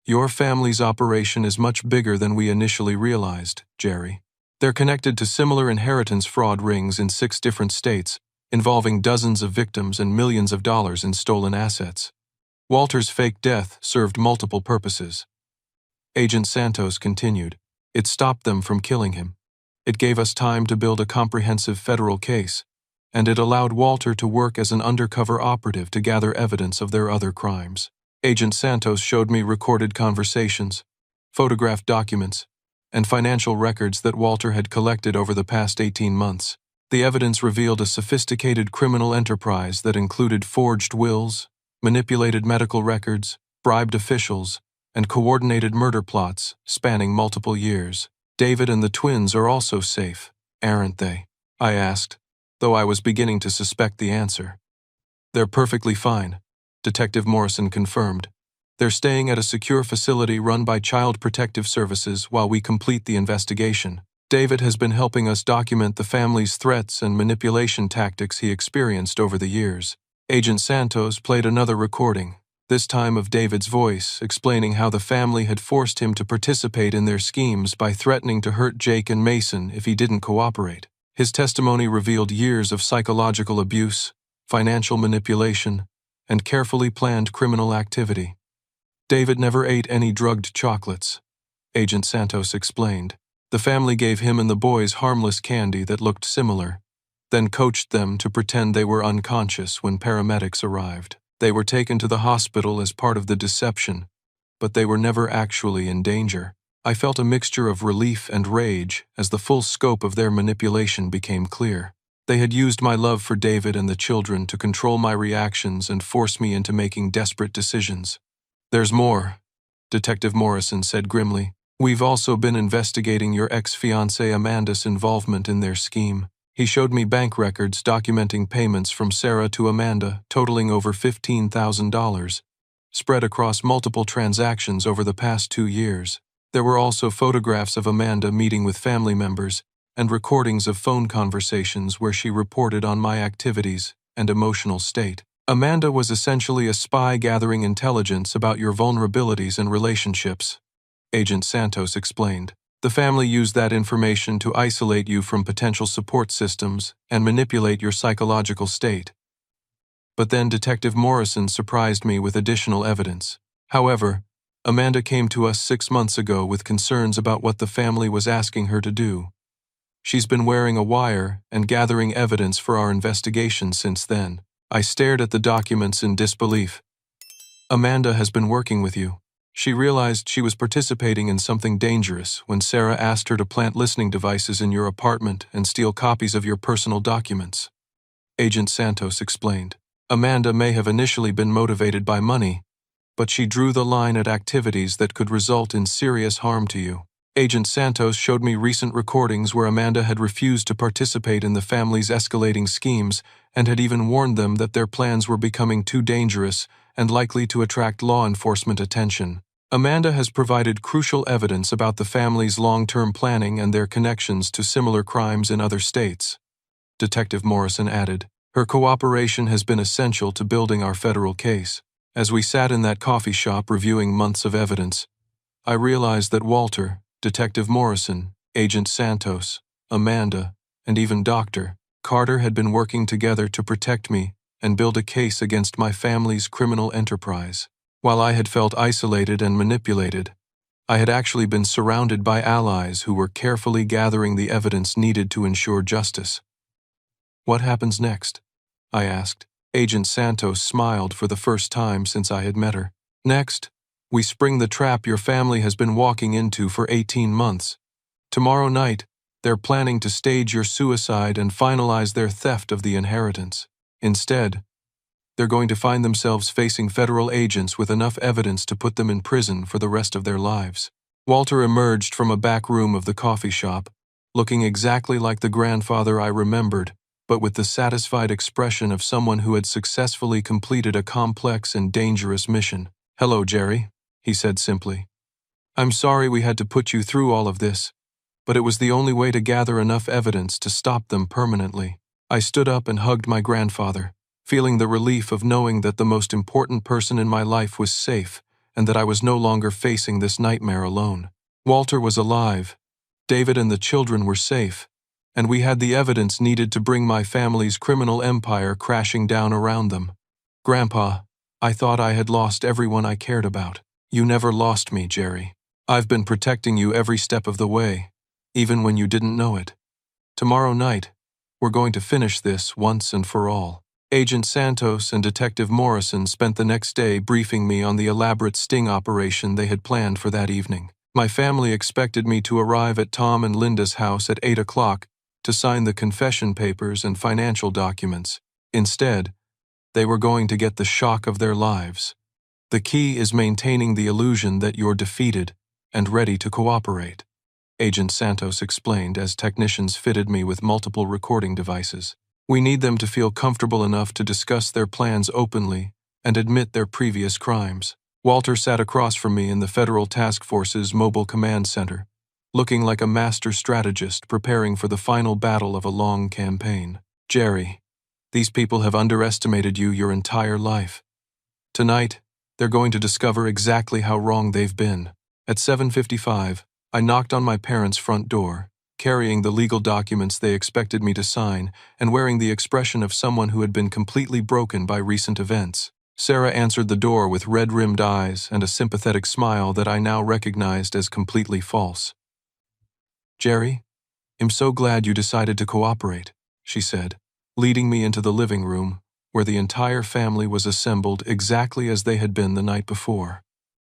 Your family's operation is much bigger than we initially realized, Jerry. They're connected to similar inheritance fraud rings in 6 different states, involving dozens of victims and millions of dollars in stolen assets. Walter's fake death served multiple purposes. Agent Santos continued. It stopped them from killing him. It gave us time to build a comprehensive federal case, and it allowed Walter to work as an undercover operative to gather evidence of their other crimes. Agent Santos showed me recorded conversations, photographed documents, and financial records that Walter had collected over the past 18 months. The evidence revealed a sophisticated criminal enterprise that included forged wills, manipulated medical records, bribed officials, and coordinated murder plots spanning multiple years. David and the twins are also safe, aren't they? I asked, though I was beginning to suspect the answer. They're perfectly fine, Detective Morrison confirmed. They're staying at a secure facility run by Child Protective Services while we complete the investigation. David has been helping us document the family's threats and manipulation tactics he experienced over the years. Agent Santos played another recording, this time of David's voice, explaining how the family had forced him to participate in their schemes by threatening to hurt Jake and Mason if he didn't cooperate. His testimony revealed years of psychological abuse, financial manipulation, and carefully planned criminal activity. David never ate any drugged chocolates, Agent Santos explained. The family gave him and the boys harmless candy that looked similar, then coached them to pretend they were unconscious when paramedics arrived. They were taken to the hospital as part of the deception, but they were never actually in danger. I felt a mixture of relief and rage as the full scope of their manipulation became clear. They had used my love for David and the children to control my reactions and force me into making desperate decisions. There's more, Detective Morrison said grimly. We've also been investigating your ex-fiancée Amanda's involvement in their scheme. He showed me bank records documenting payments from Sarah to Amanda totaling over $15,000, spread across multiple transactions over the past 2 years. There were also photographs of Amanda meeting with family members and recordings of phone conversations where she reported on my activities and emotional state. Amanda was essentially a spy gathering intelligence about your vulnerabilities and relationships, Agent Santos explained. The family used that information to isolate you from potential support systems and manipulate your psychological state. But then Detective Morrison surprised me with additional evidence. However, Amanda came to us 6 months ago with concerns about what the family was asking her to do. She's been wearing a wire and gathering evidence for our investigation since then. I stared at the documents in disbelief. Amanda has been working with you. She realized she was participating in something dangerous when Sarah asked her to plant listening devices in your apartment and steal copies of your personal documents. Agent Santos explained. Amanda may have initially been motivated by money, but she drew the line at activities that could result in serious harm to you. Agent Santos showed me recent recordings where Amanda had refused to participate in the family's escalating schemes and had even warned them that their plans were becoming too dangerous and likely to attract law enforcement attention. Amanda has provided crucial evidence about the family's long-term planning and their connections to similar crimes in other states, Detective Morrison added. Her cooperation has been essential to building our federal case. As we sat in that coffee shop reviewing months of evidence, I realized that Walter, Detective Morrison, Agent Santos, Amanda, and even Dr. Carter had been working together to protect me and build a case against my family's criminal enterprise. While I had felt isolated and manipulated, I had actually been surrounded by allies who were carefully gathering the evidence needed to ensure justice. What happens next? I asked. Agent Santos smiled for the first time since I had met her. Next, we spring the trap your family has been walking into for 18 months. Tomorrow night, they're planning to stage your suicide and finalize their theft of the inheritance. Instead, they're going to find themselves facing federal agents with enough evidence to put them in prison for the rest of their lives. Walter emerged from a back room of the coffee shop, looking exactly like the grandfather I remembered, but with the satisfied expression of someone who had successfully completed a complex and dangerous mission. Hello, Jerry, he said simply. I'm sorry we had to put you through all of this, but it was the only way to gather enough evidence to stop them permanently. I stood up and hugged my grandfather, feeling the relief of knowing that the most important person in my life was safe and that I was no longer facing this nightmare alone. Walter was alive, David and the children were safe, and we had the evidence needed to bring my family's criminal empire crashing down around them. Grandpa, I thought I had lost everyone I cared about. You never lost me, Jerry. I've been protecting you every step of the way, even when you didn't know it. Tomorrow night, we're going to finish this once and for all. Agent Santos and Detective Morrison spent the next day briefing me on the elaborate sting operation they had planned for that evening. My family expected me to arrive at Tom and Linda's house at 8 o'clock to sign the confession papers and financial documents. Instead, they were going to get the shock of their lives. The key is maintaining the illusion that you're defeated and ready to cooperate, Agent Santos explained as technicians fitted me with multiple recording devices. We need them to feel comfortable enough to discuss their plans openly and admit their previous crimes. Walter sat across from me in the Federal Task Force's Mobile Command Center, looking like a master strategist preparing for the final battle of a long campaign. Jerry, these people have underestimated you your entire life. Tonight, they're going to discover exactly how wrong they've been. At 7:55, I knocked on my parents' front door, carrying the legal documents they expected me to sign and wearing the expression of someone who had been completely broken by recent events. Sarah answered the door with red-rimmed eyes and a sympathetic smile that I now recognized as completely false. Jerry, I'm so glad you decided to cooperate, she said, leading me into the living room, where the entire family was assembled exactly as they had been the night before.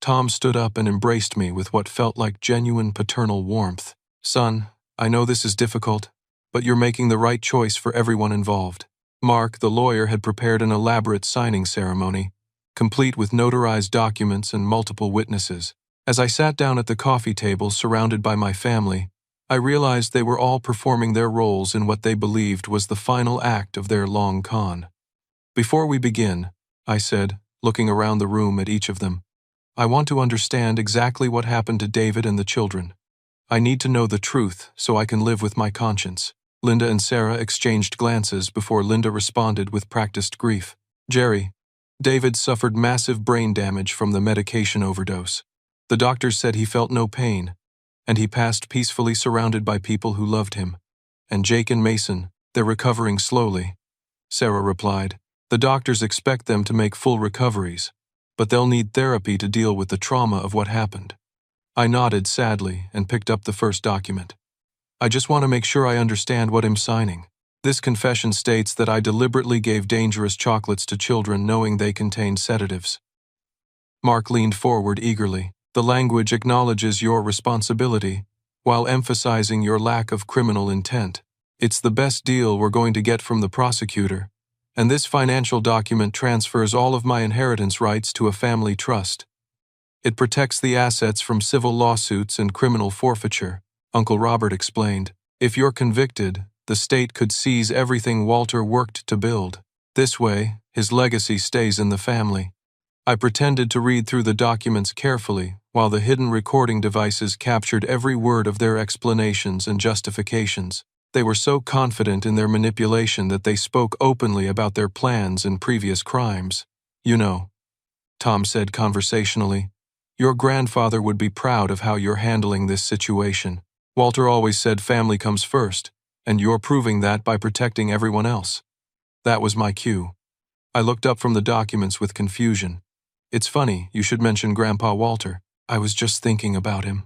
Tom stood up and embraced me with what felt like genuine paternal warmth. Son, I know this is difficult, but you're making the right choice for everyone involved. Mark, the lawyer, had prepared an elaborate signing ceremony, complete with notarized documents and multiple witnesses. As I sat down at the coffee table surrounded by my family, I realized they were all performing their roles in what they believed was the final act of their long con. Before we begin, I said, looking around the room at each of them, I want to understand exactly what happened to David and the children. I need to know the truth so I can live with my conscience. Linda and Sarah exchanged glances before Linda responded with practiced grief. Jerry, David suffered massive brain damage from the medication overdose. The doctors said he felt no pain, and he passed peacefully surrounded by people who loved him. And Jake and Mason, they're recovering slowly. Sarah replied, the doctors expect them to make full recoveries, but they'll need therapy to deal with the trauma of what happened. I nodded sadly and picked up the first document. I just want to make sure I understand what I'm signing. This confession states that I deliberately gave dangerous chocolates to children knowing they contained sedatives. Mark leaned forward eagerly. The language acknowledges your responsibility, while emphasizing your lack of criminal intent. It's the best deal we're going to get from the prosecutor, and this financial document transfers all of my inheritance rights to a family trust. It protects the assets from civil lawsuits and criminal forfeiture, Uncle Robert explained. If you're convicted, the state could seize everything Walter worked to build. This way, his legacy stays in the family. I pretended to read through the documents carefully, while the hidden recording devices captured every word of their explanations and justifications. They were so confident in their manipulation that they spoke openly about their plans and previous crimes. You know, Tom said conversationally, your grandfather would be proud of how you're handling this situation. Walter always said family comes first, and you're proving that by protecting everyone else. That was my cue. I looked up from the documents with confusion. It's funny, you should mention Grandpa Walter. I was just thinking about him.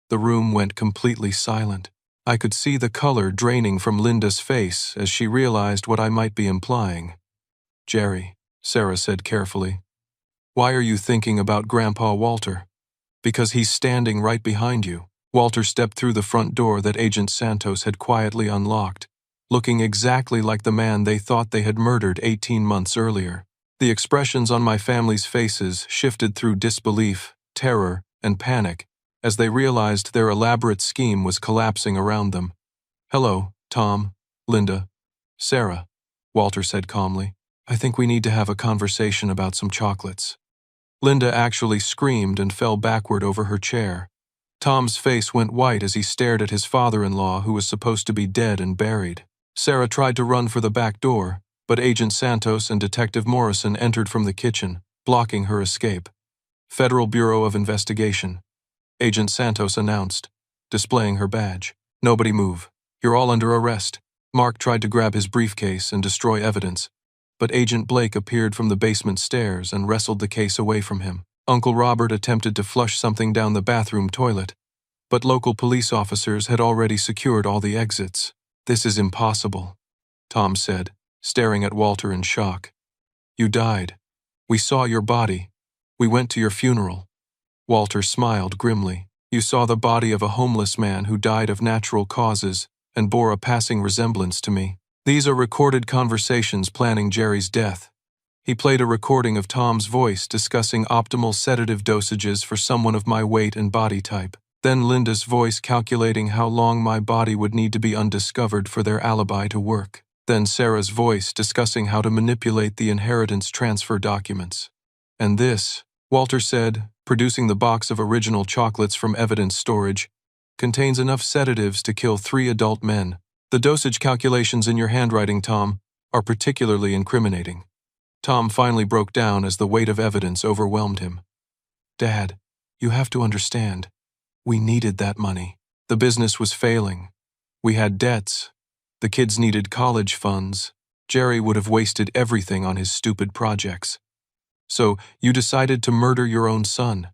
The room went completely silent. I could see the color draining from Linda's face as she realized what I might be implying. Jerry, Sarah said carefully, why are you thinking about Grandpa Walter? Because he's standing right behind you. Walter stepped through the front door that Agent Santos had quietly unlocked, looking exactly like the man they thought they had murdered 18 months earlier. The expressions on my family's faces shifted through disbelief, terror, and panic as they realized their elaborate scheme was collapsing around them. Hello, Tom, Linda, Sarah, Walter said calmly. I think we need to have a conversation about some chocolates. Linda actually screamed and fell backward over her chair. Tom's face went white as he stared at his father-in-law who was supposed to be dead and buried. Sarah tried to run for the back door, but Agent Santos and Detective Morrison entered from the kitchen, blocking her escape. Federal Bureau of Investigation, Agent Santos announced. displaying her badge. "Nobody move. You're all under arrest." Mark tried to grab his briefcase and destroy evidence, but Agent Blake appeared from the basement stairs and wrestled the case away from him. Uncle Robert attempted to flush something down the bathroom toilet, but local police officers had already secured all the exits. "This is impossible," Tom said, staring at Walter in shock. "You died. We saw your body. We went to your funeral." Walter smiled grimly. "You saw the body of a homeless man who died of natural causes and bore a passing resemblance to me. These are recorded conversations planning Jerry's death." He played a recording of Tom's voice discussing optimal sedative dosages for someone of my weight and body type. Then Linda's voice calculating how long my body would need to be undiscovered for their alibi to work. Then Sarah's voice discussing how to manipulate the inheritance transfer documents. "And this," Walter said, producing the box of original chocolates from evidence storage, "contains enough sedatives to kill 3 adult men. The dosage calculations in your handwriting, Tom, are particularly incriminating." Tom finally broke down as the weight of evidence overwhelmed him. "Dad, you have to understand. We needed that money. The business was failing. We had debts. The kids needed college funds. Jerry would have wasted everything on his stupid projects. So you decided to murder your own son.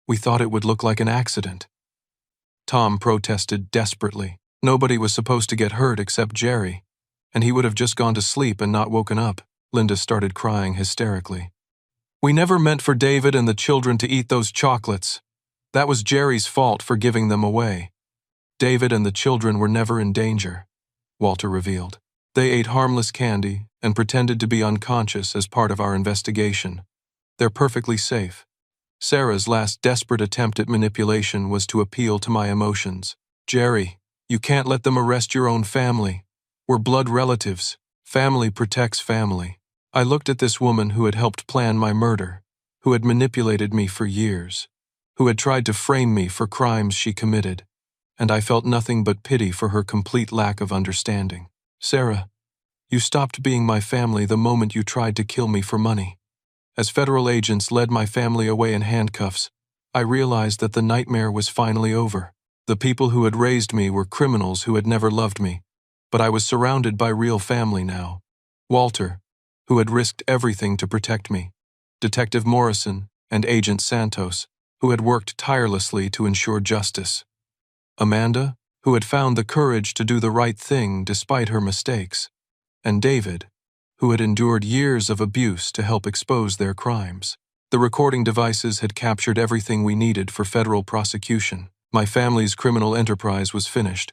We thought it would look like an accident." Tom protested desperately. Nobody was supposed to get hurt except Jerry, and he would have just gone to sleep and not woken up. Linda started crying hysterically. "We never meant for David and the children to eat those chocolates. That was Jerry's fault for giving them away. David and the children were never in danger," Walter revealed. "They ate harmless candy and pretended to be unconscious as part of our investigation. They're perfectly safe. Sarah's last desperate attempt at manipulation was to appeal to my emotions. Jerry, you can't let them arrest your own family. We're blood relatives. Family protects family." I looked at this woman who had helped plan my murder, who had manipulated me for years, who had tried to frame me for crimes she committed, and I felt nothing but pity for her complete lack of understanding. "Sarah, you stopped being my family the moment you tried to kill me for money. As federal agents led my family away in handcuffs, I realized that the nightmare was finally over. The people who had raised me were criminals who had never loved me, but I was surrounded by real family now. Walter, who had risked everything to protect me, Detective Morrison, and Agent Santos, who had worked tirelessly to ensure justice. Amanda, who had found the courage to do the right thing despite her mistakes, and David, who had endured years of abuse to help expose their crimes. The recording devices had captured everything we needed for federal prosecution. My family's criminal enterprise was finished,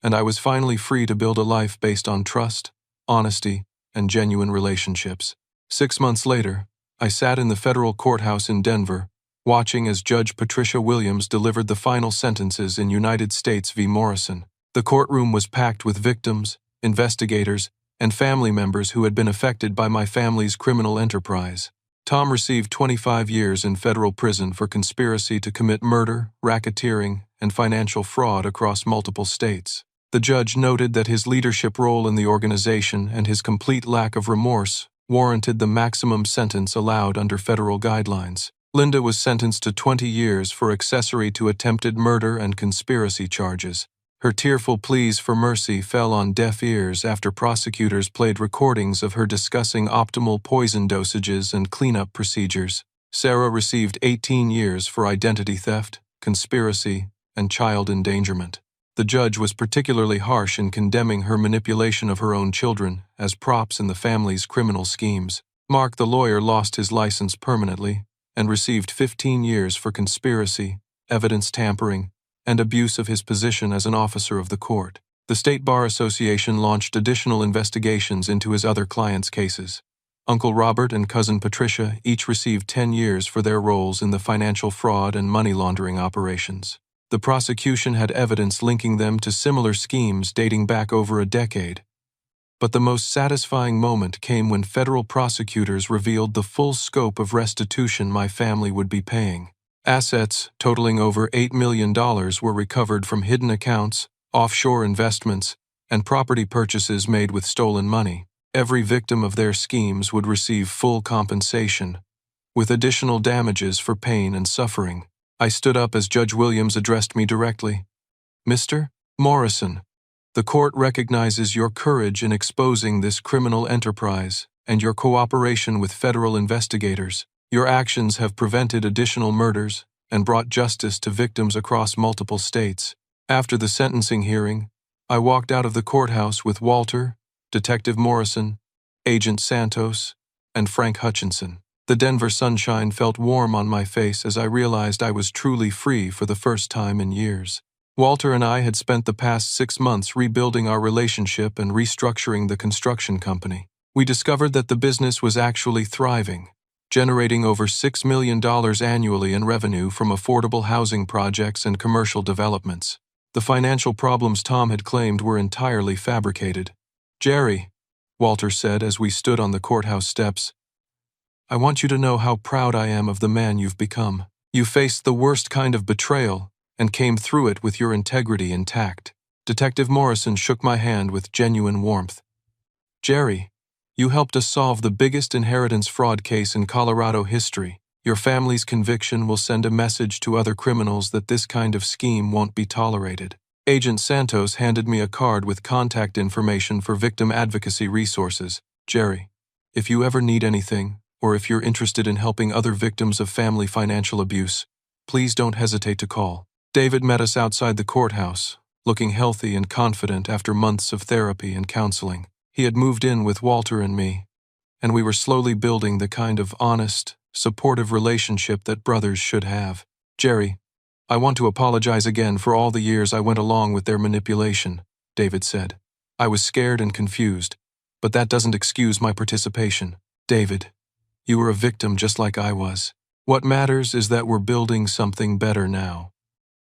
and I was finally free to build a life based on trust, honesty, and genuine relationships. 6 months later, I sat in the federal courthouse in Denver, watching as Judge Patricia Williams delivered the final sentences in United States v. Morrison. The courtroom was packed with victims, investigators, and family members who had been affected by my family's criminal enterprise. Tom received 25 years in federal prison for conspiracy to commit murder, racketeering, and financial fraud across multiple states. The judge noted that his leadership role in the organization and his complete lack of remorse warranted the maximum sentence allowed under federal guidelines. Linda was sentenced to 20 years for accessory to attempted murder and conspiracy charges. Her tearful pleas for mercy fell on deaf ears after prosecutors played recordings of her discussing optimal poison dosages and cleanup procedures. Sarah received 18 years for identity theft, conspiracy, and child endangerment. The judge was particularly harsh in condemning her manipulation of her own children as props in the family's criminal schemes. Mark, the lawyer, lost his license permanently and received 15 years for conspiracy, evidence tampering, and abuse of his position as an officer of the court. The State Bar Association launched additional investigations into his other clients' cases. Uncle Robert and Cousin Patricia each received 10 years for their roles in the financial fraud and money laundering operations. The prosecution had evidence linking them to similar schemes dating back over a decade. But the most satisfying moment came when federal prosecutors revealed the full scope of restitution my family would be paying. Assets totaling over $8 million were recovered from hidden accounts, offshore investments, and property purchases made with stolen money. Every victim of their schemes would receive full compensation, with additional damages for pain and suffering. I stood up as Judge Williams addressed me directly. Mr. Morrison, the court recognizes your courage in exposing this criminal enterprise and your cooperation with federal investigators. Your actions have prevented additional murders and brought justice to victims across multiple states. After the sentencing hearing, I walked out of the courthouse with Walter, Detective Morrison, Agent Santos, and Frank Hutchinson. The Denver sunshine felt warm on my face as I realized I was truly free for the first time in years. Walter and I had spent the past 6 months rebuilding our relationship and restructuring the construction company. We discovered that the business was actually thriving, generating over $6 million annually in revenue from affordable housing projects and commercial developments. The financial problems Tom had claimed were entirely fabricated. "Jerry," Walter said as we stood on the courthouse steps, "I want you to know how proud I am of the man you've become. You faced the worst kind of betrayal and came through it with your integrity intact." Detective Morrison shook my hand with genuine warmth. "Jerry, you helped us solve the biggest inheritance fraud case in Colorado history. Your family's conviction will send a message to other criminals that this kind of scheme won't be tolerated." Agent Santos handed me a card with contact information for victim advocacy resources. "Jerry, if you ever need anything, or if you're interested in helping other victims of family financial abuse, please don't hesitate to call." David met us outside the courthouse, looking healthy and confident after months of therapy and counseling. He had moved in with Walter and me, and we were slowly building the kind of honest, supportive relationship that brothers should have. "Jerry, I want to apologize again for all the years I went along with their manipulation," David said. "I was scared and confused, but that doesn't excuse my participation. David, you were a victim just like I was. What matters is that we're building something better now."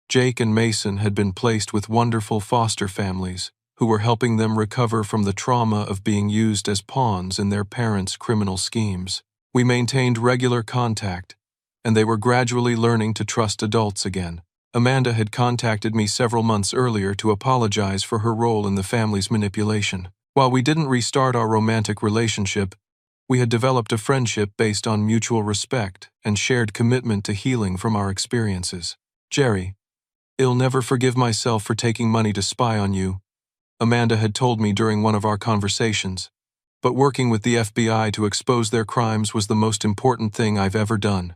Jake and Mason had been placed with wonderful foster families who were helping them recover from the trauma of being used as pawns in their parents' criminal schemes. We maintained regular contact, and they were gradually learning to trust adults again. Amanda had contacted me several months earlier to apologize for her role in the family's manipulation. While we didn't restart our romantic relationship, we had developed a friendship based on mutual respect and shared commitment to healing from our experiences. "Jerry, I'll never forgive myself for taking money to spy on you," Amanda had told me during one of our conversations, "but working with the FBI to expose their crimes was the most important thing I've ever done."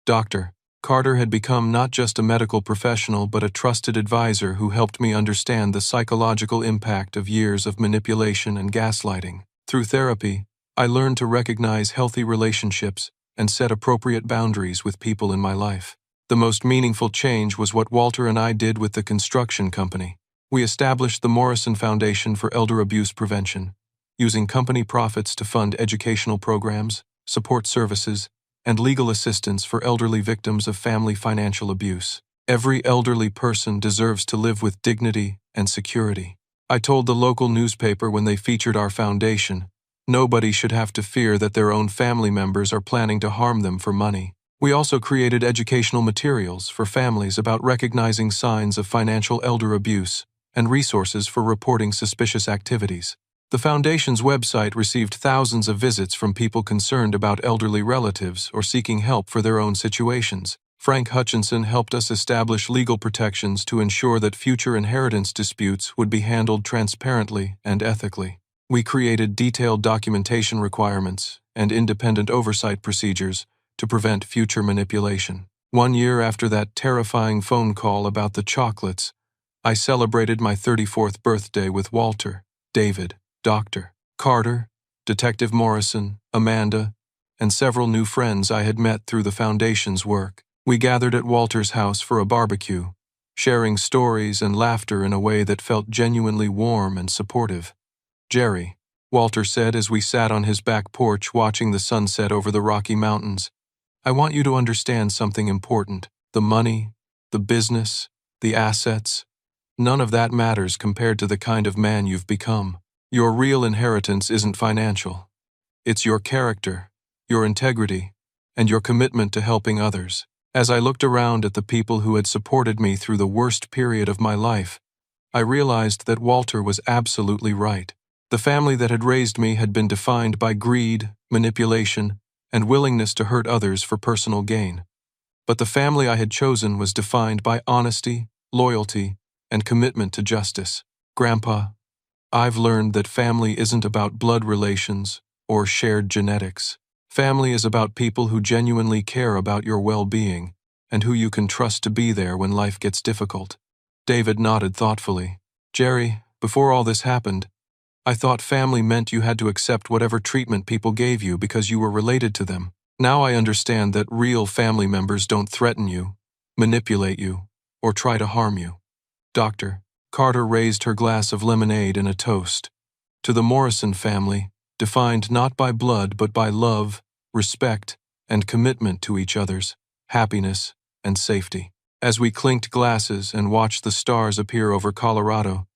Dr. Carter had become not just a medical professional but a trusted advisor who helped me understand the psychological impact of years of manipulation and gaslighting. Through therapy, I learned to recognize healthy relationships and set appropriate boundaries with people in my life. The most meaningful change was what Walter and I did with the construction company. We established the Morrison Foundation for Elder Abuse Prevention, using company profits to fund educational programs, support services, and legal assistance for elderly victims of family financial abuse. Every elderly person deserves to live with dignity and security. I told the local newspaper when they featured our foundation, nobody should have to fear that their own family members are planning to harm them for money. We also created educational materials for families about recognizing signs of financial elder abuse and resources for reporting suspicious activities. The Foundation's website received thousands of visits from people concerned about elderly relatives or seeking help for their own situations. Frank Hutchinson helped us establish legal protections to ensure that future inheritance disputes would be handled transparently and ethically. We created detailed documentation requirements and independent oversight procedures to prevent future manipulation. 1 year after that terrifying phone call about the chocolates, I celebrated my 34th birthday with Walter, David, Dr. Carter, Detective Morrison, Amanda, and several new friends I had met through the Foundation's work. We gathered at Walter's house for a barbecue, sharing stories and laughter in a way that felt genuinely warm and supportive. "Jerry," Walter said as we sat on his back porch watching the sunset over the Rocky Mountains, "I want you to understand something important. The money, the business, the assets, none of that matters compared to the kind of man you've become. Your real inheritance isn't financial. It's your character, your integrity, and your commitment to helping others." As I looked around at the people who had supported me through the worst period of my life, I realized that Walter was absolutely right. The family that had raised me had been defined by greed, manipulation, and willingness to hurt others for personal gain. But the family I had chosen was defined by honesty, loyalty, and commitment to justice. Grandpa, I've learned that family isn't about blood relations or shared genetics. Family is about people who genuinely care about your well-being and who you can trust to be there when life gets difficult. David nodded thoughtfully. Jerry, before all this happened, I thought family meant you had to accept whatever treatment people gave you because you were related to them. Now I understand that real family members don't threaten you, manipulate you, or try to harm you. Doctor, Carter raised her glass of lemonade in a toast. To the Morrison family, defined not by blood but by love, respect, and commitment to each other's, happiness, and safety. As we clinked glasses and watched the stars appear over Colorado,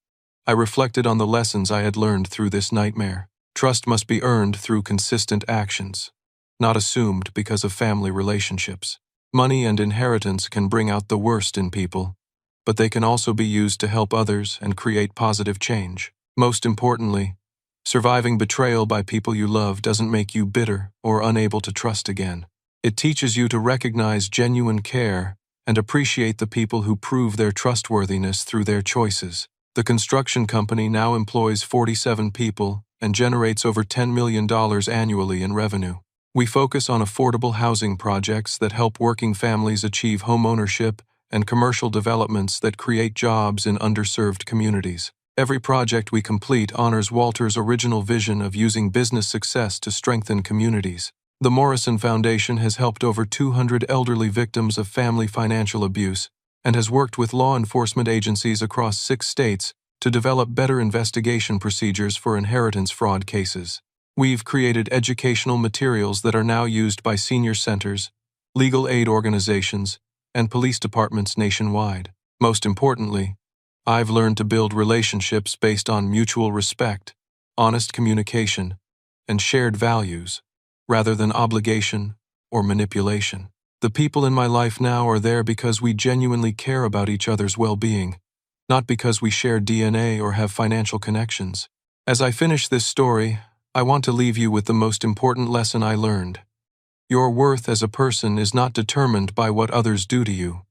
I reflected on the lessons I had learned through this nightmare. Trust must be earned through consistent actions, not assumed because of family relationships. Money and inheritance can bring out the worst in people, but they can also be used to help others and create positive change. Most importantly, surviving betrayal by people you love doesn't make you bitter or unable to trust again. It teaches you to recognize genuine care and appreciate the people who prove their trustworthiness through their choices. The construction company now employs 47 people and generates over $10 million annually in revenue. We focus on affordable housing projects that help working families achieve home ownership and commercial developments that create jobs in underserved communities. Every project we complete honors Walter's original vision of using business success to strengthen communities. The Morrison Foundation has helped over 200 elderly victims of family financial abuse and has worked with law enforcement agencies across 6 states to develop better investigation procedures for inheritance fraud cases. We've created educational materials that are now used by senior centers, legal aid organizations, and police departments nationwide. Most importantly, I've learned to build relationships based on mutual respect, honest communication, and shared values, rather than obligation or manipulation. The people in my life now are there because we genuinely care about each other's well-being, not because we share DNA or have financial connections. As I finish this story, I want to leave you with the most important lesson I learned. Your worth as a person is not determined by what others do to you,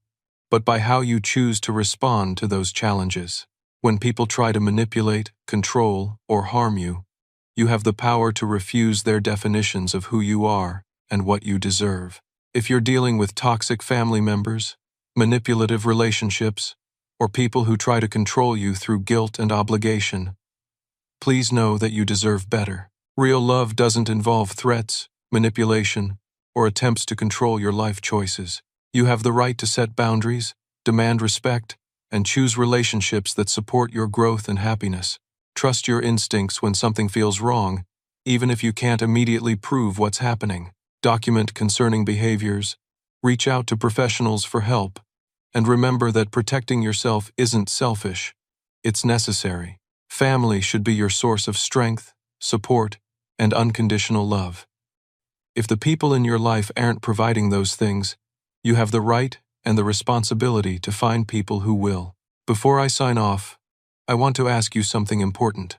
but by how you choose to respond to those challenges. When people try to manipulate, control, or harm you, you have the power to refuse their definitions of who you are and what you deserve. If you're dealing with toxic family members, manipulative relationships, or people who try to control you through guilt and obligation, please know that you deserve better. Real love doesn't involve threats, manipulation, or attempts to control your life choices. You have the right to set boundaries, demand respect, and choose relationships that support your growth and happiness. Trust your instincts when something feels wrong, even if you can't immediately prove what's happening. Document concerning behaviors, reach out to professionals for help, and remember that protecting yourself isn't selfish, it's necessary. Family should be your source of strength, support, and unconditional love. If the people in your life aren't providing those things, you have the right and the responsibility to find people who will. Before I sign off, I want to ask you something important.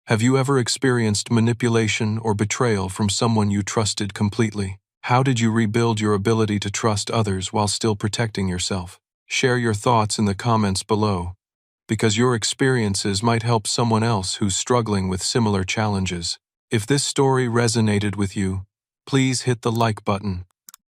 Have you ever experienced manipulation or betrayal from someone you trusted completely? How did you rebuild your ability to trust others while still protecting yourself? Share your thoughts in the comments below, because your experiences might help someone else who's struggling with similar challenges. If this story resonated with you, please hit the like button.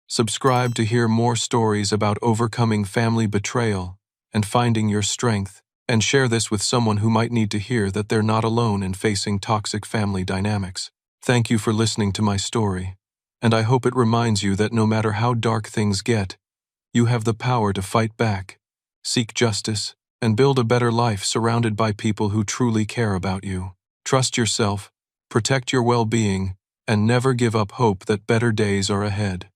Subscribe to hear more stories about overcoming family betrayal and finding your strength, and share this with someone who might need to hear that they're not alone in facing toxic family dynamics. Thank you for listening to my story, and I hope it reminds you that no matter how dark things get, you have the power to fight back, seek justice, and build a better life surrounded by people who truly care about you. Trust yourself, protect your well-being, and never give up hope that better days are ahead.